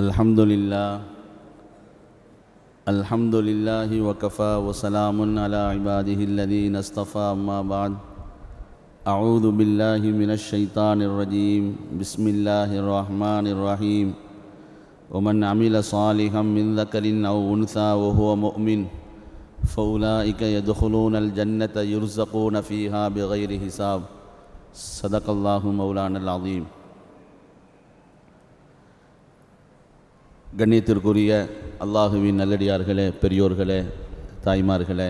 الحمد لله وكفى وسلام على عباده الذين اصطفى أما بعد أعوذ بالله من الشيطان الرجيم بسم الله الرحمن الرحيم ومن عمل صالحا من ذكر أو أنثى وهو مؤمن فأولئك يدخلون الجنة يرزقون فيها بغير حساب صدق الله مولانا العظيم. கண்ணியத்திற்குரிய அல்லாஹுவின் நல்லடியார்களே, பெரியோர்களே, தாய்மார்களே,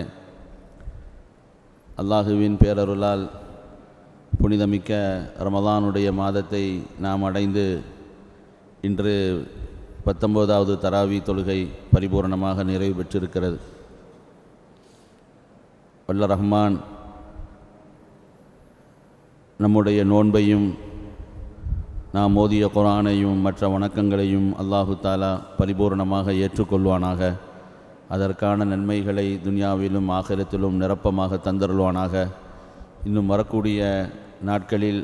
அல்லாஹுவின் பேரருளால் புனிதமிக்க ரமதானுடைய மாதத்தை நாம் அடைந்து இன்று 19வது தராவி தொழுகை பரிபூர்ணமாக நிறைவு பெற்றிருக்கிறது. வல்ல ரஹ்மான் நம்முடைய நோன்பையும் நாம் ஓதிய குர்ஆனையும் மற்ற வணக்கங்களையும் அல்லாஹு தாலா பரிபூர்ணமாக ஏற்றுக்கொள்வானாக. அதற்கான நன்மைகளை துன்யாவிலும் ஆகிரத்திலும் நிரப்பமாக தந்தருள்வானாக. இன்னும் வரக்கூடிய நாட்களில்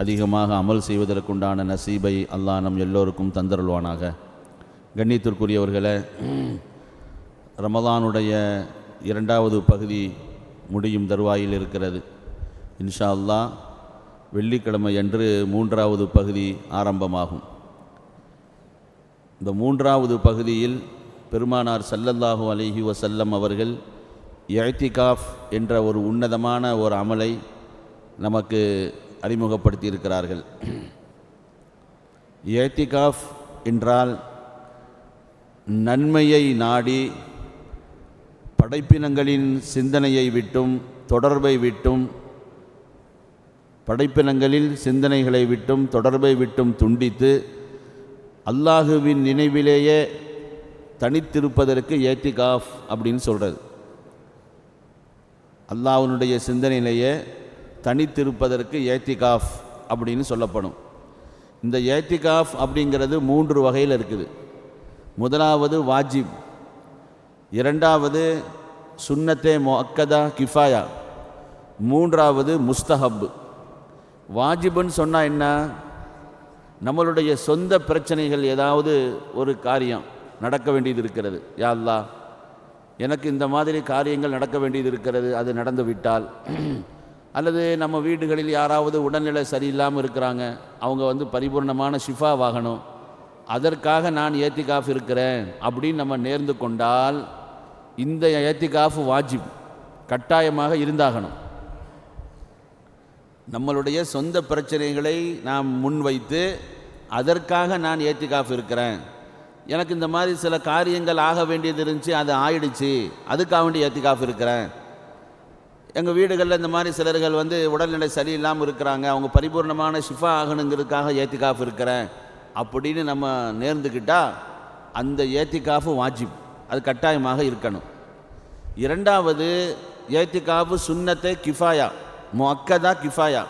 அதிகமாக அமல் செய்வதற்குண்டான நசீபை அல்லாஹ் நம் எல்லோருக்கும் தந்தருள்வானாக. கண்ணியத்திற்குரியவர்களே, ரமதானுடைய 2வது பகுதி முடியும் தருவாயில் இருக்கிறது. இன்ஷா அல்லாஹ் வெள்ளிக்கிழமை அன்று 3வது பகுதி ஆரம்பமாகும். இந்த 3வது பகுதியில் பெருமானார் ஸல்லல்லாஹு அலைஹி வஸல்லம் அவர்கள் இஅ்திகாஃப் என்ற ஒரு உன்னதமான ஒரு அமலை நமக்கு அறிமுகப்படுத்தியிருக்கிறார்கள். இஅ்திகாஃப் என்றால் நன்மையை நாடி படைப்பினங்களின் சிந்தனையை விட்டும் தொடர்பை விட்டும் படைப்பினங்களில் சிந்தனைகளை விட்டும் தொடர்பை விட்டும் துண்டித்து அல்லாஹுவின் நினைவிலேயே தனித்திருப்பதற்கு இஅ்திகாஃப் அப்படின்னு சொல்கிறது. அல்லாஹ்வுடைய சிந்தனையிலேயே தனித்திருப்பதற்கு இஅ்திகாஃப் அப்படின்னு சொல்லப்படும். இந்த இஅ்திகாஃப் அப்படிங்கிறது 3 வகையில் இருக்குது. முதலாவது வாஜிப், 2வது சுன்னத்தே முஅக்கதா கிஃபாயா, 3வது முஸ்தஹப். வாஜிபுன்னு சொன்னால் என்ன? நம்மளுடைய சொந்த பிரச்சனைகள், ஏதாவது ஒரு காரியம் நடக்க வேண்டியது இருக்கிறது. யா அல்லாஹ், எனக்கு இந்த மாதிரி காரியங்கள் நடக்க வேண்டியது இருக்கிறது, அது நடந்து விட்டால், அல்லது நம்ம வீடுகளில் யாராவது உடல்நிலை சரியில்லாமல் இருக்கிறாங்க, அவங்க பரிபூர்ணமான ஷிஃபாவாகணும், அதற்காக நான் இஅ்திகாஃப் இருக்கிறேன் அப்படின்னு நம்ம நேர்ந்து கொண்டால் இந்த இஅ்திகாஃப் வாஜிப், கட்டாயமாக இருந்தாகணும். நம்மளுடைய சொந்த பிரச்சனைகளை நாம் முன்வைத்து அதற்காக நான் இஅ்திகாஃப் இருக்கிறேன், எனக்கு இந்த மாதிரி சில காரியங்கள் ஆக வேண்டியது இருந்துச்சு, அது ஆயிடுச்சு, அதுக்காக வேண்டி இஅ்திகாஃப் இருக்கிறேன். எங்கள் வீடுகளில் இந்த மாதிரி சிலர்கள் உடல்நிலை சரியில்லாமல் இருக்கிறாங்க, அவங்க பரிபூர்ணமான ஷிஃபா ஆகணுங்கிறதுக்காக இஅ்திகாஃப் இருக்கிறேன் அப்படின்னு நம்ம நேர்ந்துக்கிட்டால் அந்த இஅ்திகாஃப் வாஜிப், அது கட்டாயமாக இருக்கணும். 2வது இஅ்திகாஃப் சுன்னத்தே கிஃபாயா முஅக்கதா கிஃபாயா.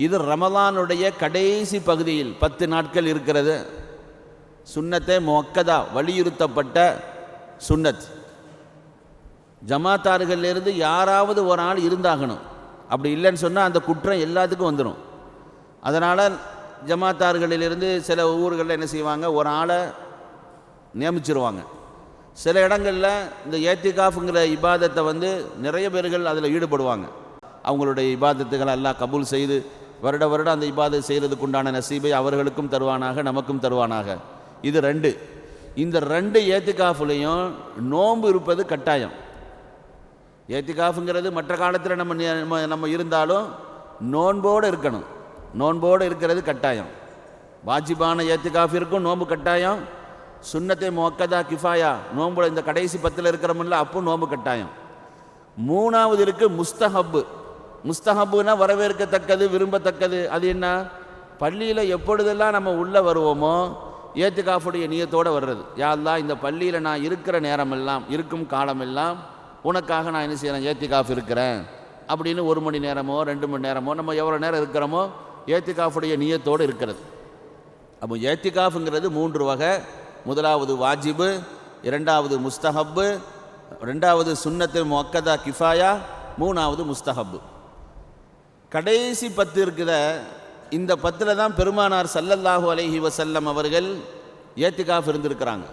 இது ரமலானுடைய கடைசி பகுதியில் 10 நாட்கள் இருக்கிறது. சுன்னத்தே முஅக்கதா, வலியுறுத்தப்பட்ட சுன்னத். ஜமாத்தார்களிலிருந்து யாராவது ஒரு ஆள் இருந்தாகணும். அப்படி இல்லைன்னு சொன்னால் அந்த குற்றம் எல்லாத்துக்கும் வந்துடும். அதனால் ஜமாத்தார்களிலிருந்து சில ஊர்களில் என்ன செய்வாங்க, ஒரு ஆளை நியமிச்சிருவாங்க. சில இடங்களில் இந்த இஅ்திகாஃப்ங்கிற இபாதத்தை நிறைய பேர்கள் அதில் ஈடுபடுவாங்க. அவங்களுடைய இபாதத்துகளை அல்லாஹ் கபூல் செய்து வருடம் அந்த இபாதத் செய்கிறதுக்கு உண்டான நசீபை அவர்களுக்கும் தருவானாக, நமக்கும் தருவானாக. இது 2. இந்த 2 இஅ்திகாஃப்லையும் நோன்பு இருப்பது கட்டாயம். இஅ்திகாஃப்ங்கிறது மற்ற காலத்தில் நம்ம இருந்தாலும் நோன்போடு இருக்கணும். நோன்போடு இருக்கிறது கட்டாயம். வாஜிபான இஅ்திகாஃப் இருக்கும், நோன்பு கட்டாயம். சுன்னத்தே முஅக்கதா கிஃபாயா, நோன்பு இந்த கடைசி 10 இருக்கிறோம்ல, அப்போ நோன்பு கட்டாயம். 3வது இருக்குது முஸ்தஹப். முஸ்தஹப்புனா வரவேற்கத்தக்கது, விரும்பத்தக்கது. அது என்ன? பள்ளியில் எப்பொழுதெல்லாம் நம்ம உள்ளே வருவோமோ இஅ்திகாஃபுடைய நியத்தோடு வர்றது. யா அல்லாஹ், இந்த பள்ளியில் நான் இருக்கிற நேரமெல்லாம், இருக்கும் காலமெல்லாம் உனக்காக நான் என்ன செய்கிறேன், இஅ்திகாஃப் இருக்கிறேன் அப்படின்னு 1 மணி நேரமோ 2 மணி நேரமோ நம்ம எவ்வளோ நேரம் இருக்கிறோமோ இஅ்திகாஃபுடைய நியத்தோடு இருக்கிறது. அப்போ இஅ்திகாஃப்ங்கிறது 3 வகை. முதலாவது வாஜிபு, 2வது முஸ்தஹப், 2வது சுன்னத்து முஅக்கதா கிஃபாயா, 3வது முஸ்தஹப். கடைசி 10 இருக்குத, இந்த 10ல் தான் பெருமானார் ஸல்லல்லாஹு அலைஹி வஸல்லம் அவர்கள் ஏத்திகாஃப் இருந்திருக்கிறாங்க.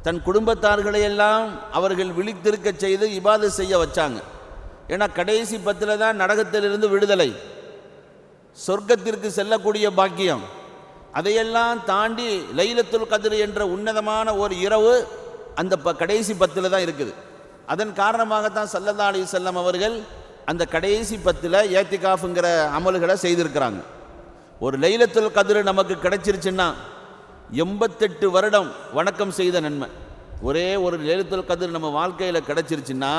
தன் குடும்பத்தார்களையெல்லாம் அவர்கள் விழித்திருக்க செய்து இபாதத் செய்ய வச்சாங்க. ஏன்னா கடைசி 10 தான் நரகத்திலிருந்து விடுதலை, சொர்க்கத்திற்கு செல்லக்கூடிய பாக்கியம். அதையெல்லாம் தாண்டி லைலத்துல் கத்ர் என்ற உன்னதமான ஒரு இரவு அந்த கடைசி 10 தான் இருக்குது. அதன் காரணமாகத்தான் ஸல்லல்லாஹு அலைஹி வஸல்லம் அவர்கள் அந்த கடைசி 10 ஏத்திகாஃப்ங்கிற அமல்களை செய்திருக்கிறாங்க. ஒரு லைலத்துல் கத்ர் நமக்கு கிடைச்சிருச்சுன்னா 88 வருடம் வணக்கம் செய்த நன்மை. ஒரே ஒரு லைலத்துல் கத்ர் நம்ம வாழ்க்கையில் கிடைச்சிருச்சுன்னா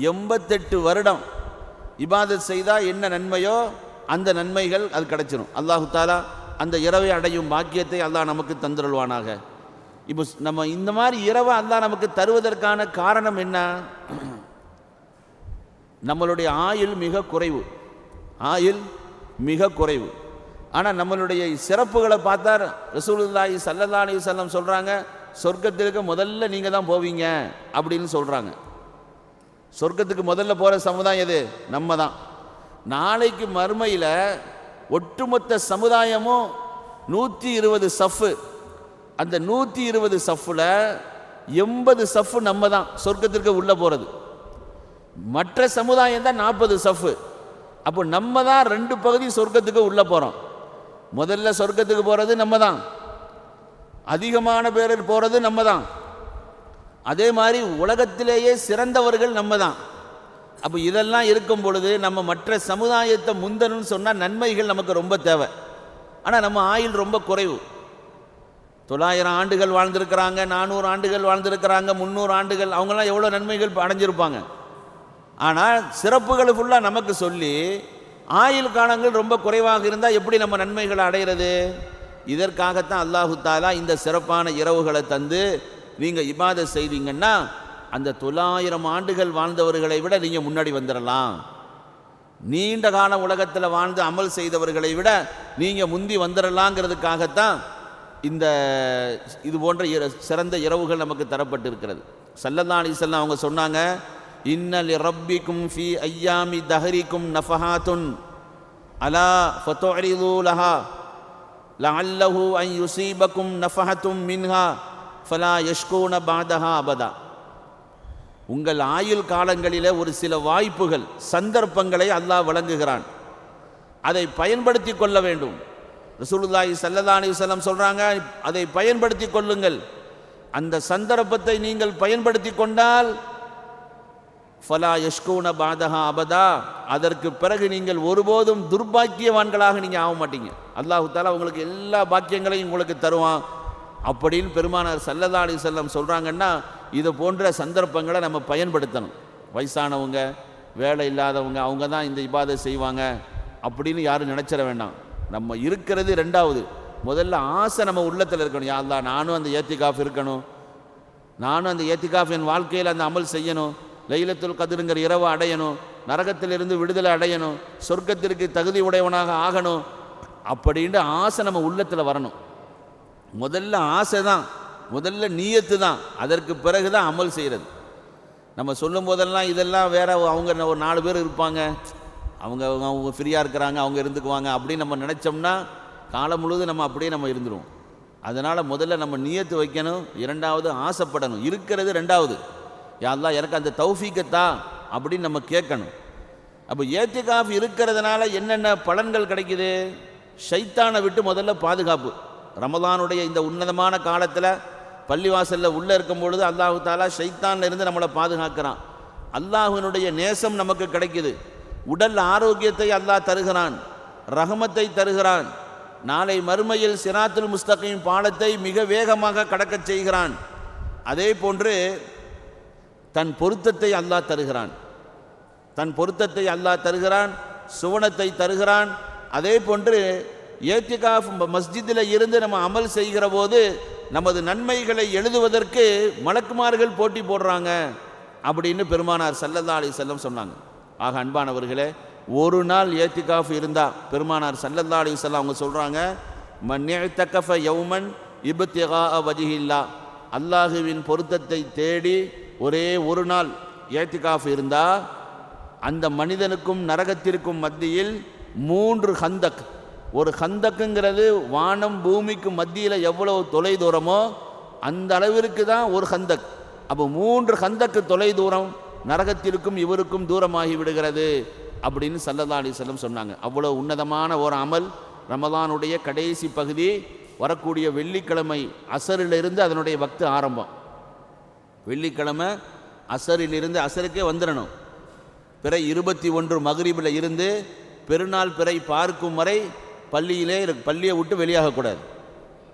88 வருடம் இபாதத் செய்தால் என்ன நன்மையோ அந்த நன்மைகள் அது கிடைச்சிடும். அல்லாஹு தாலா அந்த இரவை அடையும் பாக்கியத்தை அல்லாஹ் நமக்கு தந்துருள்வானாக. இப்போ நம்ம இந்த மாதிரி இரவை அல்லாஹ் நமக்கு தருவதற்கான காரணம் என்ன? நம்மளுடைய ஆயுள் மிக குறைவு, ஆயுள் மிக குறைவு. ஆனால் நம்மளுடைய சிறப்புகளை பார்த்தா ரசூலுல்லாஹி ஸல்லல்லாஹு அலைஹி வஸல்லம் சொல்கிறாங்க, சொர்க்கத்திற்கு முதல்ல நீங்கள் தான் போவீங்க அப்படின்னு சொல்கிறாங்க. சொர்க்கத்துக்கு முதல்ல போகிற சமுதாயம் எது? நம்ம தான். நாளைக்கு மறுமையில் ஒட்டுமொத்த சமுதாயமும் 120 சஃப்பு. அந்த 120 சஃப்பில் 80 சஃப்பு நம்ம தான் சொர்க்கத்திற்கு உள்ளே போகிறது. மற்ற சமுதாயம் தான் 40 சஃப்பு. அப்போ நம்ம தான் 2 பகுதி சொர்க்கத்துக்கு உள்ளே போகிறோம். முதல்ல சொர்க்கத்துக்கு போகிறது நம்ம தான், அதிகமான பேர் போகிறது நம்ம தான். அதே மாதிரி உலகத்திலேயே சிறந்தவர்கள் நம்ம தான். அப்போ இதெல்லாம் இருக்கும் பொழுது நம்ம மற்ற சமுதாயத்தை முந்தணும்னு சொன்னால் நன்மைகள் நமக்கு ரொம்ப தேவை. ஆனால் நம்ம ஆயுள் ரொம்ப குறைவு. 900 ஆண்டுகள் வாழ்ந்திருக்கிறாங்க, 400 ஆண்டுகள் வாழ்ந்திருக்கிறாங்க, 300 ஆண்டுகள், அவங்களாம் எவ்வளோ நன்மைகள் அடைஞ்சிருப்பாங்க. ஆனால் சிறப்புகளை ஃபுல்லாக நமக்கு சொல்லி ஆயுள் காலங்கள் ரொம்ப குறைவாக இருந்தால் எப்படி நம்ம நன்மைகளை அடைகிறது? இதற்காகத்தான் அல்லாஹு தாலா இந்த சிறப்பான இரவுகளை தந்து நீங்கள் இபாதத் செய்தீங்கன்னா அந்த 900 ஆண்டுகள் வாழ்ந்தவர்களை விட நீங்கள் முன்னாடி வந்துடலாம். நீண்ட கால உலகத்தில் வாழ்ந்து அமல் செய்தவர்களை விட நீங்கள் முந்தி வந்துடலாங்கிறதுக்காகத்தான் இந்த இது போன்ற சிறந்த இரவுகள் நமக்கு தரப்பட்டிருக்கிறது. ஸல்லல்லாஹு அலைஹி வஸல்லம் அவங்க சொன்னாங்க, இன்ன லிரப்பிக்கும் ஃபீ ஐயாமி தஹரிக்கும் நஃபஹாத்துன் அலா ஃபதுரிது லஹா லஅல்லஹு அன் யுஸீபக்கும் நஃபஹத்தும் மின்ஹா ஃபலா யஷ்கூன பஅதஹா அபதா. உங்கள் ஆயுள் காலங்களில் ஒரு சில வாய்ப்புகள், சந்தர்ப்பங்களை அல்லாஹ் வழங்குகிறான். அதை பயன்படுத்தி கொள்ள வேண்டும். ரசூலுல்லாஹி ஸல்லல்லாஹு அலைஹி வஸல்லம் சொல்கிறாங்க, அதை பயன்படுத்தி கொள்ளுங்கள். அந்த சந்தர்ப்பத்தை நீங்கள் பயன்படுத்தி கொண்டால் ஃபலா யஷ்கூன பஅதஹா அபதா, அதற்கு பிறகு நீங்கள் ஒருபோதும் துர்பாக்கியவான்களாக நீங்கள் ஆக மாட்டீங்க. அல்லாஹு தஆலா உங்களுக்கு எல்லா பாக்கியங்களையும் உங்களுக்கு தருவான் அப்படின்னு பெருமானார் ஸல்லல்லாஹு அலைஹி வஸல்லம் சொல்கிறாங்கன்னா, இது போன்ற சந்தர்ப்பங்களை நம்ம பயன்படுத்தணும். வயசானவங்க, வேலை இல்லாதவங்க, அவங்க தான் இந்த இபாதத் செய்வாங்க அப்படின்னு யாரும் நினச்சிட வேண்டாம். நம்ம இருக்கிறது ரெண்டாவது. முதல்ல ஆசை நம்ம உள்ளத்தில் இருக்கணும். யா அல்லாஹ், நானும் அந்த ஏத்திகாஃப் இருக்கணும், நானும் அந்த ஏத்திகாஃப் என் வாழ்க்கையில் அந்த அமல் செய்யணும், லைலத்துல் கத்ருங்கிற இரவை அடையணும், நரகத்திலிருந்து விடுதலை அடையணும், சொர்க்கத்திற்கு தகுதி உடையவனாக ஆகணும் அப்படின்ட்டு ஆசை நம்ம உள்ளத்தில் வரணும். முதல்ல ஆசை தான், முதல்ல நீயத்து தான், அதற்கு பிறகு தான் அமல் செய்கிறது. நம்ம சொல்லும் போதெல்லாம் இதெல்லாம் வேற, அவங்க ஒரு 4 பேர் இருப்பாங்க, அவங்க ஃப்ரீயாக இருக்கிறாங்க, அவங்க இருந்துக்குவாங்க அப்படின்னு நம்ம நினச்சோம்னா காலம் முழுவதும் நம்ம அப்படியே நம்ம இருந்துருவோம். அதனால் முதல்ல நம்ம நியத்து வைக்கணும், இரண்டாவது ஆசைப்படணும். இருக்கிறது ரெண்டாவது. யா அல்லாஹ் எனக்கு அந்த தௌஃபீக்கத்தா அப்படின்னு நம்ம கேட்கணும். அப்போ ஏத்திகாஃப் இருக்கிறதுனால என்னென்ன பலன்கள் கிடைக்குது? ஷைத்தானை விட்டு முதல்ல பாதுகாப்பு. ரமலானுடைய இந்த உன்னதமான காலத்தில் பள்ளிவாசலில் உள்ளே இருக்கும் பொழுது அல்லாஹு தாலா ஷைத்தானில் இருந்து நம்மளை பாதுகாக்கிறான். அல்லாஹ்வினுடைய நேசம் நமக்கு கிடைக்குது. உடல் ஆரோக்கியத்தை அல்லாஹ் தருகிறான், ரஹமத்தை தருகிறான். நாளை மறுமையில் சிராத்துல் முஸ்தகீம் பாலத்தை மிக வேகமாக கடக்கச் செய்கிறான். அதே போன்று தன் பொருத்தத்தை அல்லாஹ் தருகிறான், தன் பொருத்தத்தை அல்லாஹ் தருகிறான், சுவனத்தை தருகிறான். அதே போன்று ஏத்திகாஃப் மஸ்ஜிதில் இருந்து நம்ம அமல் செய்கிற போது நமது நன்மைகளை எழுதுவதற்கு மலக்குமார்கள் போட்டி போடுறாங்க அப்படின்னு பெருமானார் ஸல்லல்லாஹு அலைஹி வஸல்லம் சொன்னாங்க. ஆக அன்பானவர்களே, ஒரு நாள் ஏத்திகாஃப் இருந்தால் பெருமானார் ஸல்லல்லாஹு அலைஹி வஸல்லம் அவங்க சொல்கிறாங்க, மன் இஅ்தகஃப யௌமன் இப்திகா வஜ்ஹில்லா, அல்லாஹுவின் பொருத்தத்தை தேடி ஒரே ஒரு நாள் ஏத்திகாஃப் இருந்தால் அந்த மனிதனுக்கும் நரகத்திற்கும் மத்தியில் 3 ஹந்தக், ஒரு ஹந்தக்குங்கிறது வானம் பூமிக்கு மத்தியில் எவ்வளவு தொலை தூரமோ அந்த அளவிற்கு தான் ஒரு ஹந்தக். அப்போ 3 ஹந்தக்கு தொலை தூரம் நரகத்திற்கும் இவருக்கும் தூரமாகி விடுகிறது அப்படின்னு ஸல்லல்லாஹு அலைஹி வஸல்லம் சொன்னாங்க. அவ்வளோ உன்னதமான ஒரு அமல். ரமலானுடைய கடைசி பகுதி வரக்கூடிய வெள்ளிக்கிழமை அசரிலிருந்து அதனுடைய வக்து ஆரம்பம். வெள்ளிக்கிழமை அசரிலிருந்து அசருக்கே வந்துடணும். பிறை 21 மக்ரிபில் இருந்து பெருநாள் பிறை பார்க்கும் வரை பள்ளியை விட்டு வெளியாகக்கூடாது.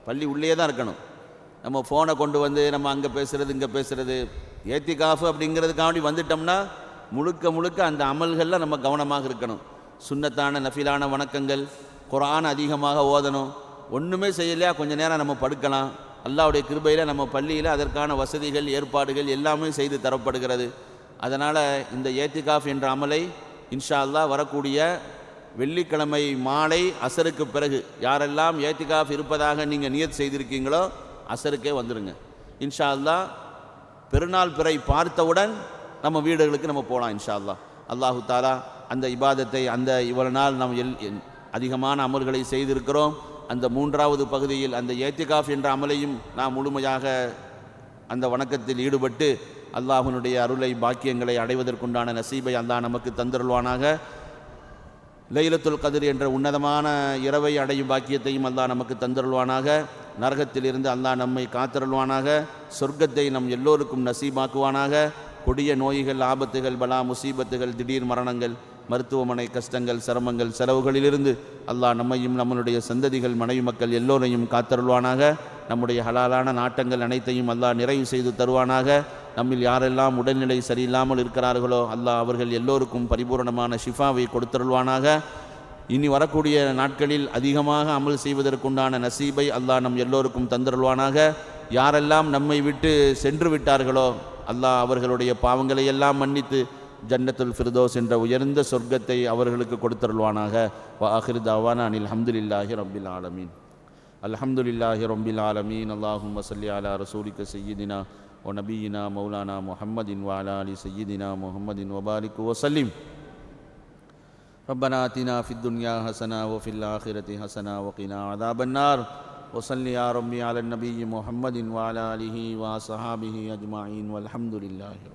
பள்ளி உள்ளே தான் இருக்கணும். நம்ம ஃபோனை கொண்டு வந்து நம்ம அங்கே பேசுகிறது இங்கே பேசுகிறது ஏத்திகாஃபு அப்படிங்கிறதுக்காண்டி வந்துட்டோம்னா முழுக்க அந்த அமல்களில் நம்ம கவனமாக இருக்கணும். சுன்னத்தான நஃபிலான வணக்கங்கள், குர்ஆன் அதிகமாக ஓதணும். ஒன்றுமே செய்யலையா கொஞ்ச நேரம் நம்ம படுக்கலாம். அல்லாஹ்வுடைய கிருபையில் நம்ம பள்ளியில் அதற்கான வசதிகள் ஏற்பாடுகள் எல்லாமே செய்து தரப்படுகிறது. அதனால் இந்த ஏத்திகாஃப் என்ற அமலை இன்ஷா அல்லாஹ் வரக்கூடிய வெள்ளிக்கிழமை மாலை அசருக்கு பிறகு யாரெல்லாம் ஏத்திகாஃப் இருப்பதாக நீங்கள் நியத் செய்திருக்கீங்களோ அசருக்கே வந்துடுங்க. இன்ஷா அல்லாஹ் பெருநாள் பிறை பார்த்தவுடன் நம்ம வீடுகளுக்கு நம்ம போகலாம் இன்ஷா அல்லாஹ். அல்லாஹு தாலா அந்த இபாதத்தை அந்த இவ்வளவு நாள் நாம் அதிகமான அமல்களை செய்திருக்கிறோம். அந்த 3வது பகுதியில் அந்த ஏத்திகாஃப் என்ற அமலையும் நாம் முழுமையாக அந்த வணக்கத்தில் ஈடுபட்டு அல்லாஹ்வினுடைய அருளை பாக்கியங்களை அடைவதற்குண்டான நசீபை அல்லாஹ் நமக்கு தந்தருள்வானாக. லைலத்துல் கத்ர் என்ற உன்னதமான இரவை அடையும் பாக்கியத்தையும் அல்லாஹ் நமக்கு தந்தருள்வானாக. நரகத்திலிருந்து அல்லாஹ் நம்மை காத்தருள்வானாக. சொர்க்கத்தை நம் எல்லோருக்கும் நசீபாக்குவானாக. கொடிய நோய்கள், ஆபத்துகள், பலா முசீபத்துகள், திடீர் மரணங்கள், மருத்துவமனை கஷ்டங்கள், சிரமங்கள், செலவுகளிலிருந்து அல்லாஹ் நம்மையும் நம்மளுடைய சந்ததிகள், மனைவி மக்கள் எல்லோரையும் காத்தருள்வானாக. நம்முடைய ஹலாலான நாட்டங்கள் அனைத்தையும் அல்லாஹ் நிறைவு செய்து தருவானாக. நம்மில் யாரெல்லாம் உடல்நிலை சரியில்லாமல் இருக்கிறார்களோ அல்லாஹ் அவர்கள் எல்லோருக்கும் பரிபூர்ணமான ஷிஃபாவை கொடுத்தருள்வானாக. இனி வரக்கூடிய நாட்களில் அதிகமாக அமல் செய்வதற்குண்டான நசீபை அல்லாஹ் நம் எல்லோருக்கும் தந்தருள்வானாக. யாரெல்லாம் நம்மை விட்டு சென்று விட்டார்களோ அல்லாஹ் அவர்களுடைய பாவங்களை எல்லாம் மன்னித்து ஜன்னத்துல் ஃபிர்தௌஸ் என்ற உயர்ந்த சொர்க்கத்தை அவர்களுக்கு கொடுத்தருள்வானாக. வ ஆகிரு தஅவானா அனில் ஹம்துலில்லாஹி ரப்பில் ஆலமீன். அல்ஹம்துலில்லாஹி ரப்பில் ஆலமீன். அல்லாஹும்ம ஸல்லி அலா ரசூலிக சய்யிதினா வ நபியினா மௌலானா முஹம்மதின் வ அலா ஆலி சய்யிதினா முஹம்மதின் வ பாரிக் வ ஸல்லிம். ரப்பனா ஆத்தினா ஃபித் துன்யா ஹஸனா வ ஃபில் ஆখিরাতি ஹஸனா வ கினா அஸாபன் நார். வ ஸல்லி யா ரப்பி அலன் நபிய்யி முஹம்மதின் வ அலா ஆலிஹி வ ஸஹாபிஹி அஜ்மஈன் வல்ஹம்துலில்லாஹி.